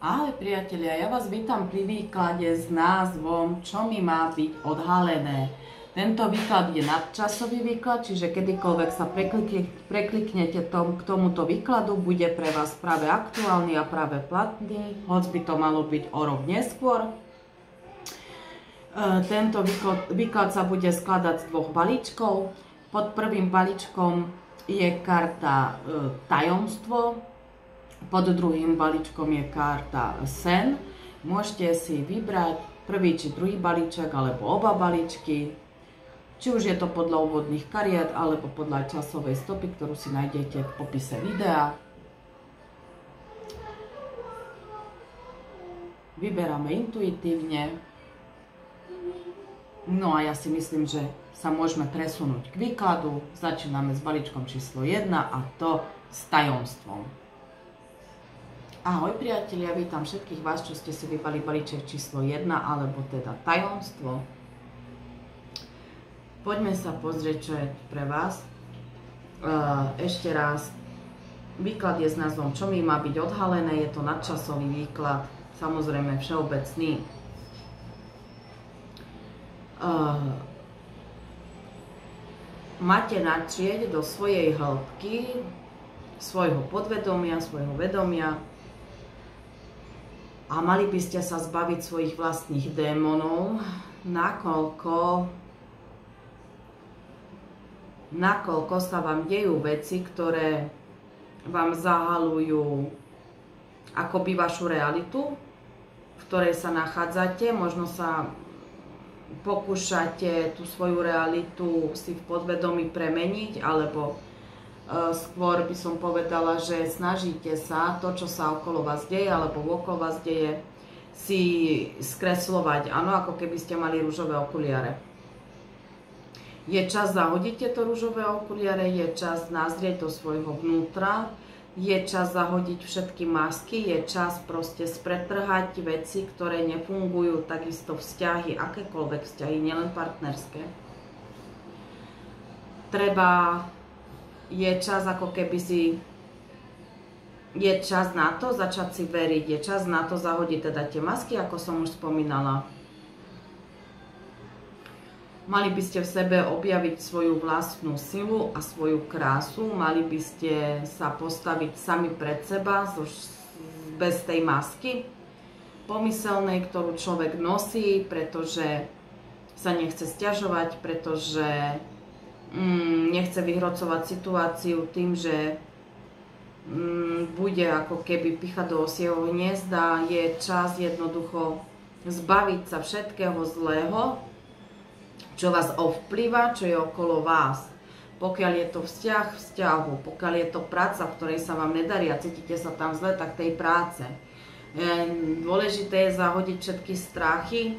Ahoj priatelia, ja vás vítam pri výklade s názvom Čo mi má byť odhalené. Tento výklad je nadčasový výklad, čiže kedykoľvek sa prekliknete k tomuto výkladu, bude pre vás práve aktuálny a práve platný, hoď by to malo byť o rok neskôr. Tento výklad sa bude skladať z dvoch balíčkov. Pod prvým balíčkom je karta tajomstvo. Pod druhým balíčkom je karta sen. Môžete si vybrať prvý či druhý balíček alebo oba balíčky. Či už je to podľa úvodných kariet alebo podľa časovej stopy, ktorú si nájdete v popise videa. Vyberáme intuitívne. No a ja si myslím, že sa môžeme presunúť k výkladu. Začíname s balíčkom číslo 1 a to s tajomstvom. Ahoj priatelia, vítam všetkých vás, čo ste si vybrali balíček číslo 1, alebo teda tajomstvo. Poďme sa pozrieť, čo je pre vás. Ešte raz, výklad je s názvom Čo mi má byť odhalené, je to nadčasový výklad, samozrejme všeobecný. Máte načrieť do svojej hĺbky, svojho podvedomia, svojho vedomia, a mali by ste sa zbaviť svojich vlastných démonov, nakoľko sa vám dejú veci, ktoré vám zahalujú akoby vašu realitu, v ktorej sa nachádzate. Možno sa pokúšate tú svoju realitu si v podvedomí premeniť, alebo skôr by som povedala, že snažíte sa to, čo sa okolo vás deje, alebo okolo vás deje, si skresľovať, áno, ako keby ste mali ružové okuliare. Je čas zahodiť tieto ružové okuliare, je čas nazrieť do svojho vnútra, je čas zahodiť všetky masky, je čas proste spretrhať veci, ktoré nefungujú, takisto vzťahy, akékoľvek vzťahy, nielen partnerské. Je čas ako keby je čas na to začať si veriť, je čas na to zahodiť teda tie masky, ako som už spomínala. Mali by ste v sebe objaviť svoju vlastnú silu a svoju krásu, mali by ste sa postaviť sami pred seba bez tej masky pomyselnej, ktorú človek nosí, pretože sa nechce sťažovať, pretože nechce vyhrocovať situáciu tým, že bude ako keby píchať do osieho hniezda. Je čas jednoducho zbaviť sa všetkého zlého, čo vás ovplyvá, čo je okolo vás. Pokiaľ je to vzťah vzťahu, pokiaľ je to práca, v ktorej sa vám nedarí a cítite sa tam zle, tak tej práce. Dôležité je zahodiť všetky strachy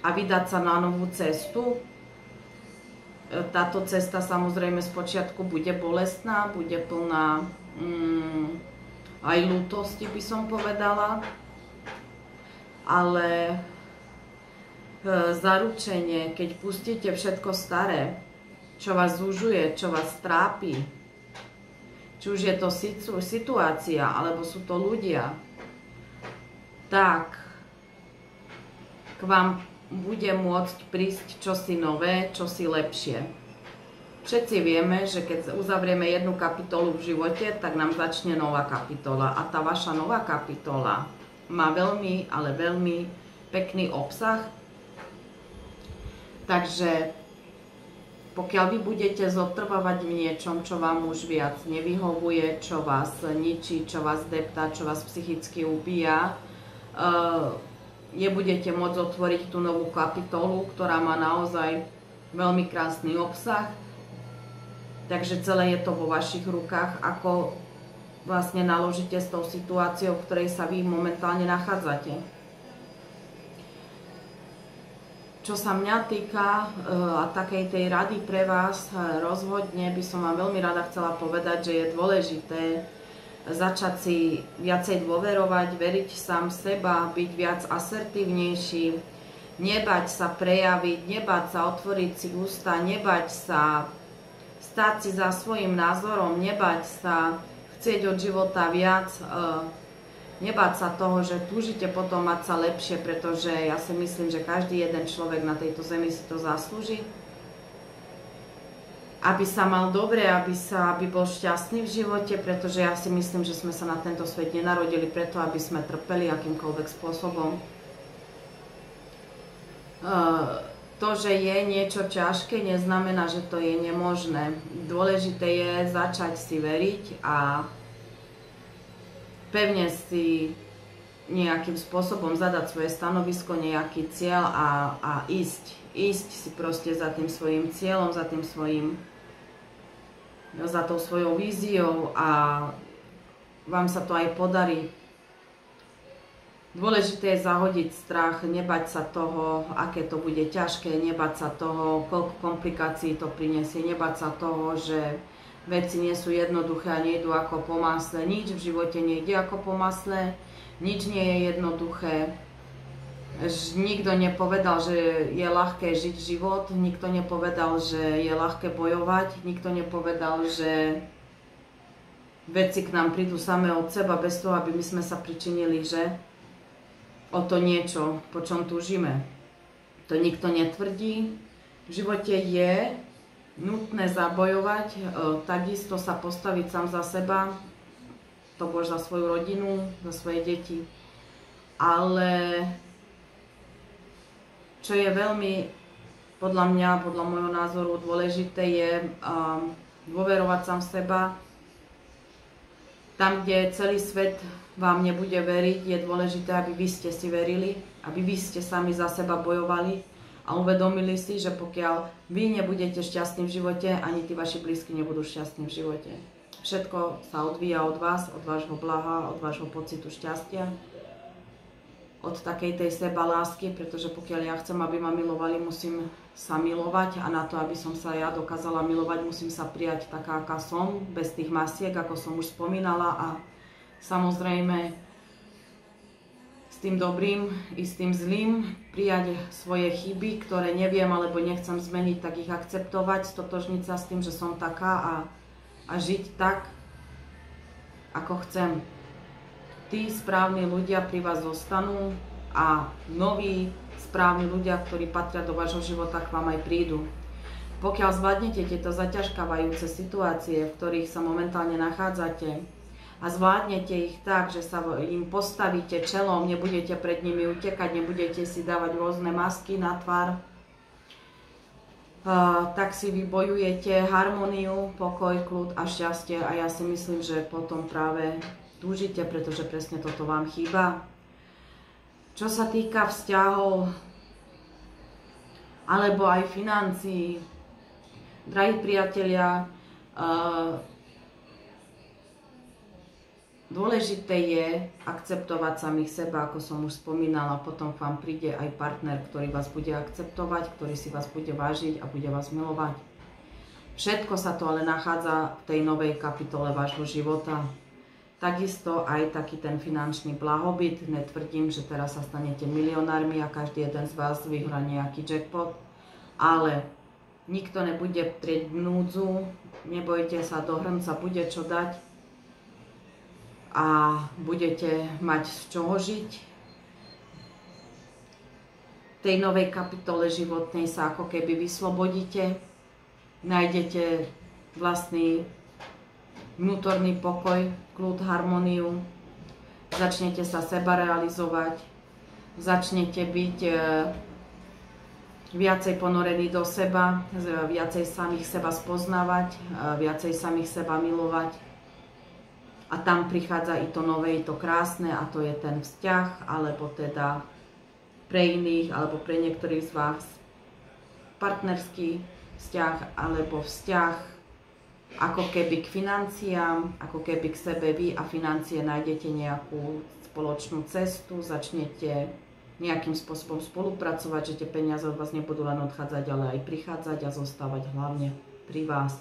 a vydať sa na novú cestu. Táto cesta samozrejme spočiatku bude bolestná, bude plná aj ľútosti, by som povedala, ale zaručenie, keď pustíte všetko staré, čo vás zužuje, čo vás trápi, či už je to situácia, alebo sú to ľudia, tak k vám bude môcť prísť čosi nové, čosi lepšie. Všetci vieme, že keď uzavrieme jednu kapitolu v živote, tak nám začne nová kapitola. A tá vaša nová kapitola má veľmi, ale veľmi pekný obsah. Takže pokiaľ vy budete zotrvávať v niečom, čo vám už viac nevyhovuje, čo vás ničí, čo vás deptá, čo vás psychicky ubíja, nebudete môcť otvoriť tú novú kapitolu, ktorá má naozaj veľmi krásny obsah. Takže celé je to vo vašich rukách, ako vlastne naložíte s tou situáciou, v ktorej sa vy momentálne nachádzate. Čo sa mňa týka a takej tej rady pre vás, rozhodne by som vám veľmi rada chcela povedať, že je dôležité začať si viacej dôverovať, veriť sám seba, byť viac asertívnejší, nebať sa prejaviť, nebať sa otvoriť si ústa, nebať sa stáť si za svojím názorom, nebať sa chcieť od života viac, nebáť sa toho, že túžite potom mať sa lepšie, pretože ja si myslím, že každý jeden človek na tejto zemi si to zaslúži. Aby sa mal dobre, aby bol šťastný v živote, pretože ja si myslím, že sme sa na tento svet nenarodili preto, aby sme trpeli akýmkoľvek spôsobom. To, že je niečo ťažké, neznamená, že to je nemožné. Dôležité je začať si veriť a pevne si nejakým spôsobom zadať svoje stanovisko, nejaký cieľ a ísť si proste za tým svojím cieľom, za tou svojou víziou a vám sa to aj podarí. Dôležité je zahodiť strach, nebať sa toho, aké to bude ťažké, nebať sa toho, koľko komplikácií to prinesie, nebať sa toho, že veci nie sú jednoduché a nejdu ako po masle. Nič v živote nejde ako po masle, nič nie je jednoduché. Nikto nepovedal, že je ľahké žiť život, nikto nepovedal, že je ľahké bojovať, nikto nepovedal, že veci k nám prídu samé od seba, bez toho, aby my sme sa pričinili, že o to niečo, po čom túžime. To nikto netvrdí. V živote je nutné zabojovať, takisto sa postaviť sám za seba, to bož za svoju rodinu, za svoje deti. Ale čo je veľmi, podľa mňa, podľa môjho názoru dôležité je dôverovať sám v seba. Tam, kde celý svet vám nebude veriť, je dôležité, aby vy ste si verili, aby vy ste sami za seba bojovali a uvedomili si, že pokiaľ vy nebudete šťastní v živote, ani tí vaši blízky nebudú šťastní v živote. Všetko sa odvíja od vás, od vášho blaha, od vášho pocitu šťastia, od takej tej sebalásky, pretože pokiaľ ja chcem, aby ma milovali, musím sa milovať a na to, aby som sa ja dokázala milovať, musím sa prijať taká, aká som, bez tých masiek, ako som už spomínala a samozrejme s tým dobrým i s tým zlým prijať svoje chyby, ktoré neviem alebo nechcem zmeniť, tak ich akceptovať, stotožniť sa s tým, že som taká a žiť tak, ako chcem. Tí správni ľudia pri vás zostanú a noví správni ľudia, ktorí patria do vášho života, k vám aj prídu. Pokiaľ zvládnete tieto zaťažkávajúce situácie, v ktorých sa momentálne nachádzate a zvládnete ich tak, že sa im postavíte čelom, nebudete pred nimi utekať, nebudete si dávať rôzne masky na tvár, tak si vybojujete harmóniu, pokoj, kľud a šťastie a ja si myslím, že potom práve túžite, pretože presne toto vám chýba. Čo sa týka vzťahov alebo aj financií, drahí priatelia, dôležité je akceptovať samých seba, ako som už spomínala, potom k vám príde aj partner, ktorý vás bude akceptovať, ktorý si vás bude vážiť a bude vás milovať. Všetko sa to ale nachádza v tej novej kapitole vášho života. Takisto aj taký ten finančný blahobyt. Netvrdím, že teraz sa stanete milionármi a každý jeden z vás vyhrá nejaký jackpot, ale nikto nebude trieť núdzu, nebojte sa, do hrnca bude čo dať a budete mať z čoho žiť. V tej novej kapitole životnej sa ako keby vyslobodíte, nájdete vlastný vnútorný pokoj, kľud, harmóniu, začnete sa seba realizovať, začnete byť viacej ponorení do seba, viacej samých seba spoznávať, viacej samých seba milovať. A tam prichádza i to nové, i to krásne, a to je ten vzťah, alebo teda pre iných, alebo pre niektorých z vás partnerský vzťah, alebo vzťah ako keby k financiám, ako keby k sebe vy a financie nájdete nejakú spoločnú cestu, začnete nejakým spôsobom spolupracovať, že tie peniaze od vás nebudú len odchádzať, ale aj prichádzať a zostávať hlavne pri vás.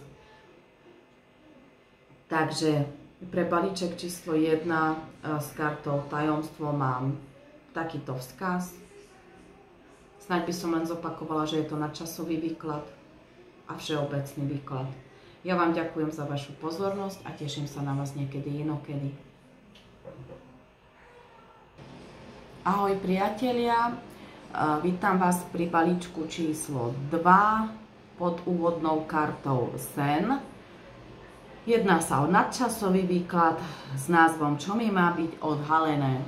Takže pre balíček číslo 1 s kartou tajomstvo mám takýto vzkaz. Snáď by som len zopakovala, že je to nadčasový výklad a všeobecný výklad. Ja vám ďakujem za vašu pozornosť a teším sa na vás niekedy inokedy. Ahoj priatelia, vítam vás pri balíčku číslo 2 pod úvodnou kartou Sen. Jedná sa o nadčasový výklad s názvom Čo mi má byť odhalené.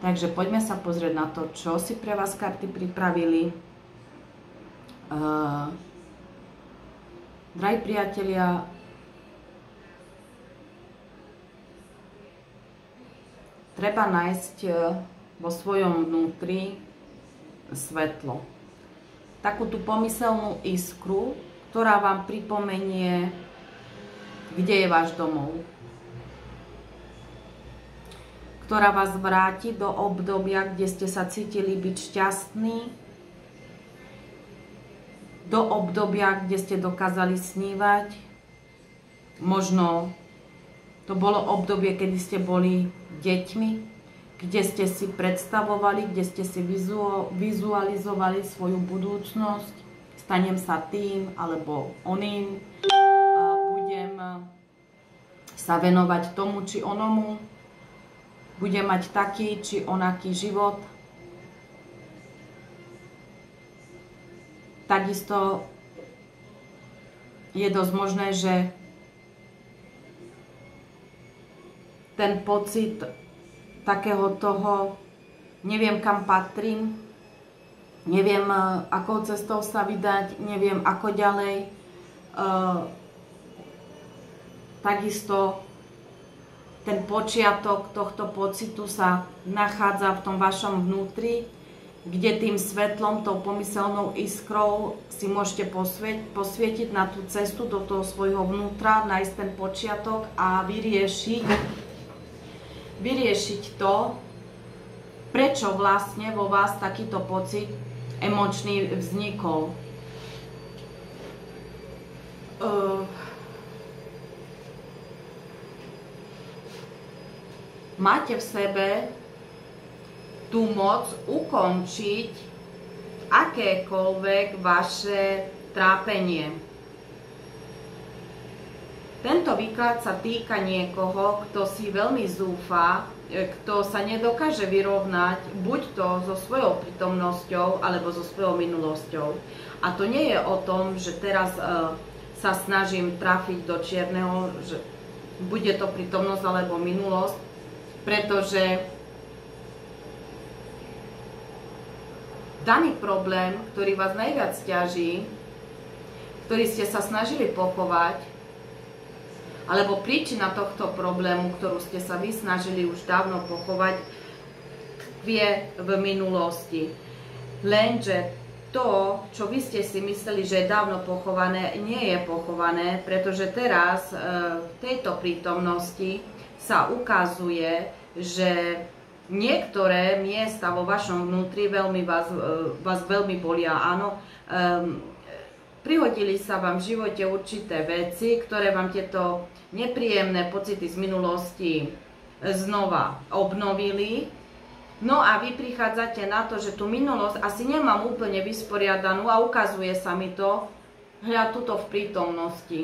Takže poďme sa pozrieť na to, čo si pre vás karty pripravili. Drahí priatelia, treba nájsť vo svojom vnútri svetlo. Takú tú pomyselnú iskru, ktorá vám pripomenie, kde je váš domov. Ktorá vás vráti do obdobia, kde ste sa cítili byť šťastní, do obdobia, kde ste dokázali snívať. Možno to bolo obdobie, kedy ste boli deťmi, kde ste si predstavovali, kde ste si vizualizovali svoju budúcnosť. Stanem sa tým alebo oným. Budem sa venovať tomu či onomu. Budem mať taký či onaký život. Takisto je dosť možné, že ten pocit takého toho, neviem kam patrím, neviem akou cestou sa vydať, neviem ako ďalej. Takisto ten počiatok tohto pocitu sa nachádza v tom vašom vnútri, kde tým svetlom, tou pomyselnou iskrou si môžete posvietiť na tú cestu do toho svojho vnútra, nájsť ten počiatok a vyriešiť to, prečo vlastne vo vás takýto pocit emočný vznikol. Máte v sebe tú moc ukončiť akékoľvek vaše trápenie. Tento výklad sa týka niekoho, kto si veľmi zúfa, kto sa nedokáže vyrovnať buď to so svojou prítomnosťou, alebo so svojou minulosťou. A to nie je o tom, že teraz sa snažím trafiť do čierneho, že bude to prítomnosť alebo minulosť, pretože daný problém, ktorý vás najviac ťaží, ktorý ste sa snažili pochovať, alebo príčina tohto problému, ktorú ste sa vy snažili už dávno pochovať, tkvie v minulosti. Lenže to, čo vy ste si mysleli, že je dávno pochované, nie je pochované, pretože teraz v tejto prítomnosti sa ukazuje, že niektoré miesta vo vašom vnútri vás veľmi bolia. Áno, prihodili sa vám v živote určité veci, ktoré vám tieto nepríjemné pocity z minulosti znova obnovili. No a vy prichádzate na to, že tú minulosť asi nemám úplne vysporiadanú a ukazuje sa mi to hľa tuto v prítomnosti.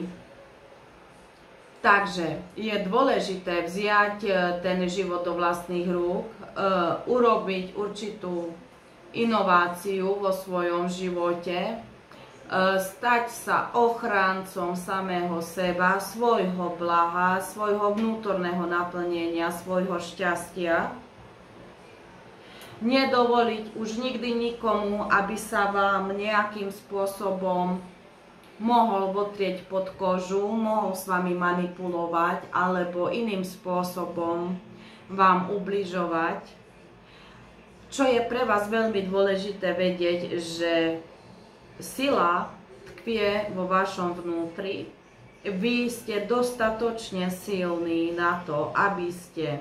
Takže je dôležité vziať ten život do vlastných rúk, urobiť určitú inováciu vo svojom živote, stať sa ochráncom samého seba, svojho blaha, svojho vnútorného naplnenia, svojho šťastia. Nedovoliť už nikdy nikomu, aby sa vám nejakým spôsobom mohol votrieť pod kožu, mohol s vami manipulovať alebo iným spôsobom vám ubližovať. Čo je pre vás veľmi dôležité vedieť, že sila tkvie vo vašom vnútri. Vy ste dostatočne silní na to, aby ste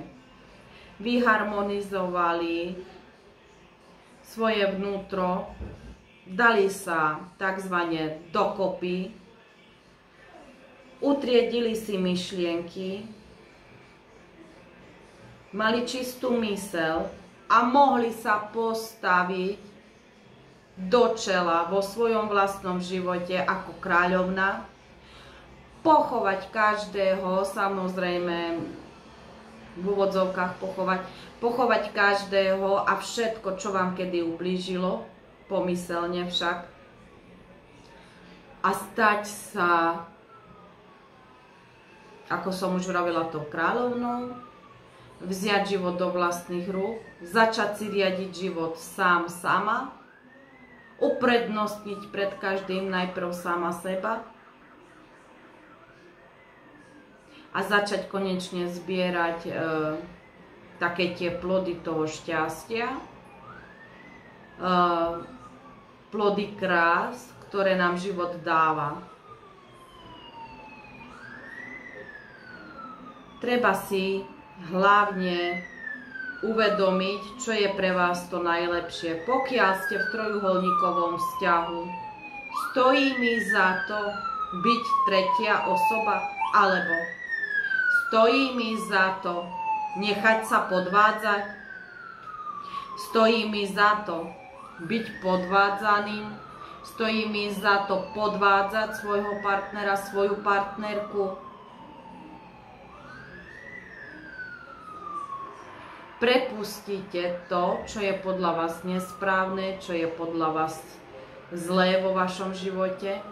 vyharmonizovali svoje vnútro, dali sa takzvané dokopy, utriedili si myšlienky, mali čistú myseľ a mohli sa postaviť do čela vo svojom vlastnom živote ako kráľovna, pochovať každého, samozrejme v úvodzovkách pochovať každého a všetko, čo vám kedy ublížilo, pomyselne však, a stať sa, ako som už vravila, tou kráľovnou, vziať život do vlastných rúk, začať si riadiť život sám, sama, uprednostniť pred každým najprv sama seba a začať konečne zbierať také tie plody toho šťastia, plody krás, ktoré nám život dáva. Treba si hlavne uvedomiť, čo je pre vás to najlepšie. Pokiaľ ste v trojuholníkovom vzťahu, stojí mi za to byť tretia osoba, alebo stojí mi za to nechať sa podvádzať, stojí mi za to byť podvádzaním, stojí mi za to podvádzať svojho partnera, svoju partnerku. Prepustite to, čo je podľa vás nesprávne, čo je podľa vás zlé vo vašom živote.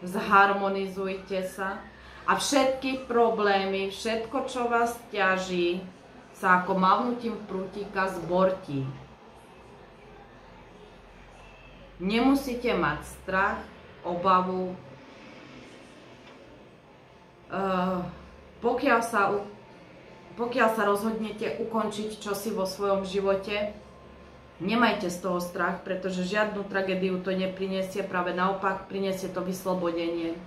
Zharmonizujte sa a všetky problémy, všetko, čo vás ťaží, sa ako mávnutím prútika zbortí. Nemusíte mať strach, obavu. Pokiaľ sa rozhodnete ukončiť čosi vo svojom živote, nemajte z toho strach, pretože žiadnu tragédiu to neprinesie, práve naopak prinesie to vyslobodenie.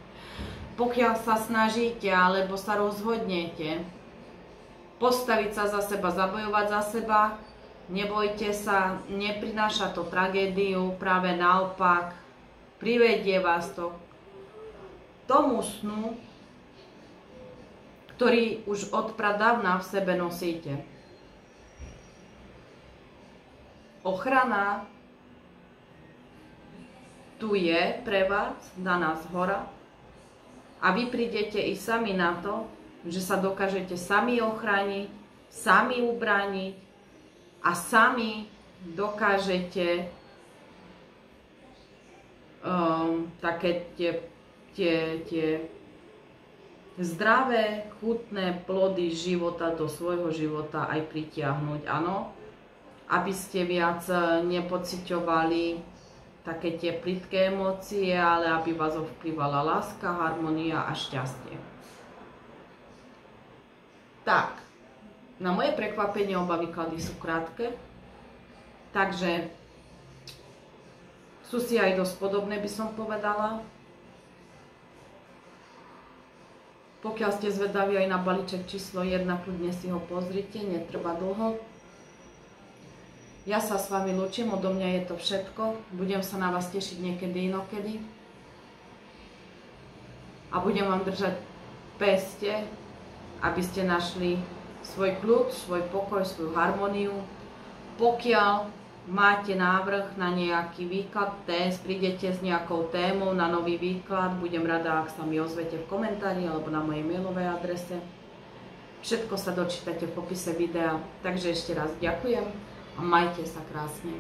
Pokiaľ sa snažíte alebo sa rozhodnete postaviť sa za seba, zabojovať za seba, nebojte sa, neprináša to tragédiu, práve naopak privedie vás to k tomu snu, ktorý už od pradávna v sebe nosíte. Ochrana tu je pre vás, daná zhora, a vy prídete i sami na to, že sa dokážete sami ochrániť, sami ubrániť a sami dokážete také tie zdravé, chutné plody života do svojho života aj pritiahnuť, áno, aby ste viac nepociťovali také tie plitké emócie, ale aby vás ovplyvala láska, harmonia a šťastie. Tak, na moje prekvapenie oba výklady sú krátke, takže sú si aj dosť podobné, by som povedala. Pokiaľ ste zvedaví aj na balíček číslo 1, kľudne si ho pozrite, netrvá dlho. Ja sa s vami lúčim, odo mňa je to všetko. Budem sa na vás tešiť niekedy inokedy. A budem vám držať peste, aby ste našli svoj kľud, svoj pokoj, svoju harmóniu. Pokiaľ máte návrh na nejaký výklad, prídete s nejakou témou na nový výklad, budem rada, ak sa mi ozvete v komentári alebo na mojej mailovej adrese. Všetko sa dočítate v popise videa, takže ešte raz ďakujem a majte sa krásne.